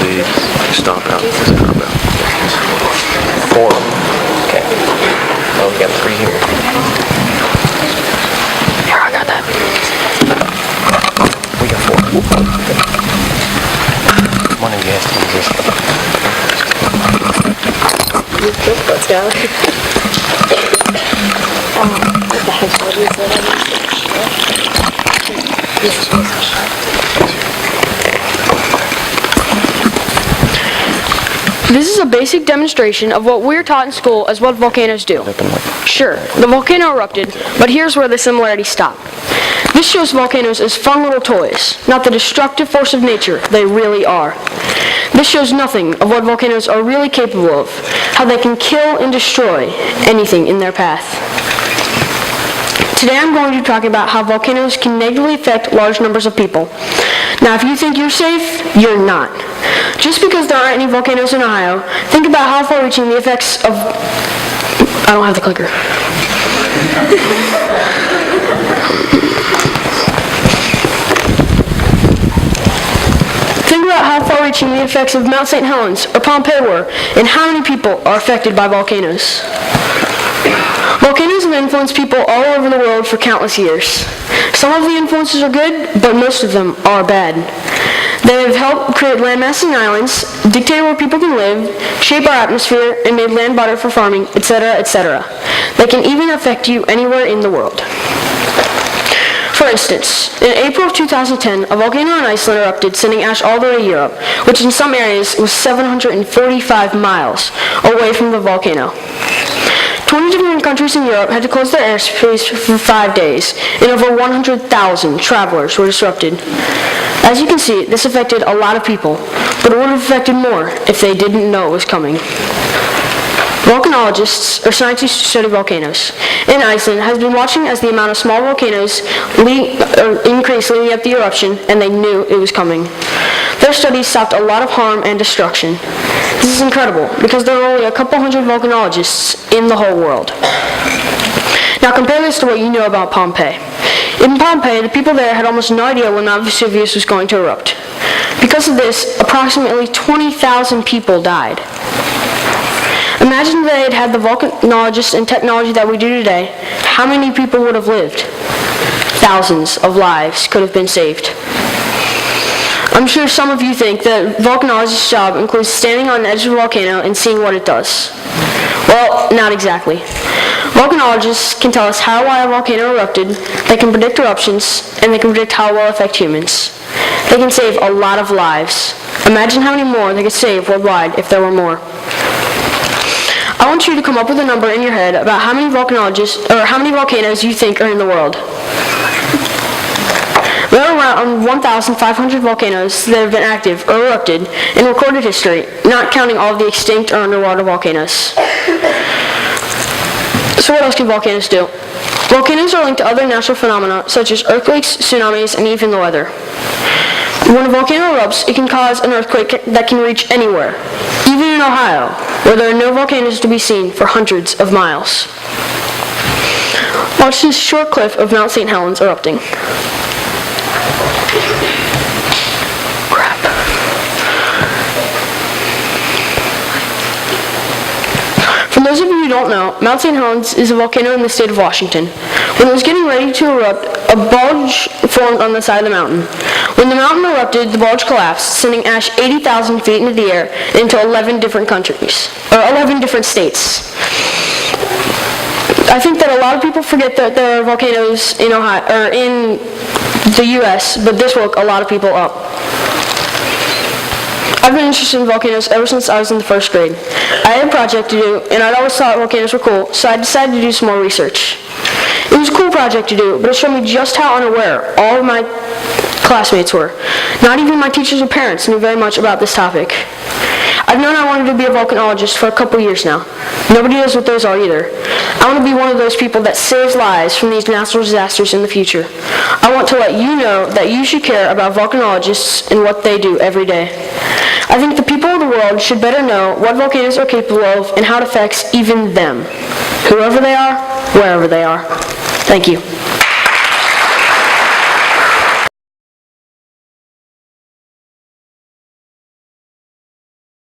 please. Stop out. Stop out. 4. Okay. Oh, we got 3 here. Here, I got that. We got 4. One of you has to use this. Let's go. What the heck was This is a basic demonstration of what we're taught in school as what volcanoes do. Sure, the volcano erupted, but here's where the similarities stop. This shows volcanoes as fun little toys, not the destructive force of nature they really are. This shows nothing of what volcanoes are really capable of, how they can kill and destroy anything in their path. Today I'm going to be talking about how volcanoes can negatively affect large numbers of people. Now if you think you're safe, you're not. Just because there aren't any volcanoes in Ohio, think about how far-reaching the effects of... I don't have the clicker. Think about how far-reaching the effects of Mount St. Helens or Pompeii were, and how many people are affected by volcanoes. Volcanoes have influenced people all over the world for countless years. Some of the influences are good, but most of them are bad. They have helped create landmasses and islands, dictate where people can live, shape our atmosphere, and made land better for farming, etc., etc. They can even affect you anywhere in the world. For instance, in April of 2010, a volcano in Iceland erupted, sending ash all the way to Europe, which in some areas was 745 miles away from the volcano. 20 different countries in Europe had to close their airspace for 5 days, and over 100,000 travelers were disrupted. As you can see, this affected a lot of people, but it would have affected more if they didn't know it was coming. Volcanologists, or scientists who study volcanoes, in Iceland has been watching as the amount of small volcanoes increased leading up the eruption, and they knew it was coming. Their studies stopped a lot of harm and destruction. This is incredible, because there are only a couple hundred volcanologists in the whole world. Now compare this to what you know about Pompeii. In Pompeii, the people there had almost no idea when Mount Vesuvius was going to erupt. Because of this, approximately 20,000 people died. Imagine if they had had the volcanologists and technology that we do today, how many people would have lived? Thousands of lives could have been saved. I'm sure some of you think that a volcanologist's job includes standing on the edge of a volcano and seeing what it does. Well, not exactly. Volcanologists can tell us how or why a volcano erupted, they can predict eruptions, and they can predict how it will affect humans. They can save a lot of lives. Imagine how many more they could save worldwide if there were more. I want you to come up with a number in your head about how many volcanoes you think are in the world. There are around 1,500 volcanoes that have been active or erupted in recorded history, not counting all of the extinct or underwater volcanoes. So what else can volcanoes do? Volcanoes are linked to other natural phenomena such as earthquakes, tsunamis, and even the weather. When a volcano erupts, it can cause an earthquake that can reach anywhere, even in Ohio, where there are no volcanoes to be seen for hundreds of miles. Watch this short clip of Mount St. Helens erupting. For those of you who don't know, Mount St. Helens is a volcano in the state of Washington. When it was getting ready to erupt, a bulge formed on the side of the mountain. When the mountain erupted, the bulge collapsed, sending ash 80,000 feet into the air into 11 different countries, or 11 different states. I think that a lot of people forget that there are volcanoes in Ohio, or in the U.S., but this woke a lot of people up. I've been interested in volcanoes ever since I was in the first grade. I had a project to do, and I'd always thought volcanoes were cool, so I decided to do some more research. It was a cool project to do, but it showed me just how unaware all of my classmates were. Not even my teachers or parents knew very much about this topic. I've known I wanted to be a volcanologist for a couple years now. Nobody knows what those are either. I want to be one of those people that saves lives from these natural disasters in the future. I want to let you know that you should care about volcanologists and what they do every day. I think the people of the world should better know what volcanoes are capable of and how it affects even them, whoever they are, wherever they are. Thank you.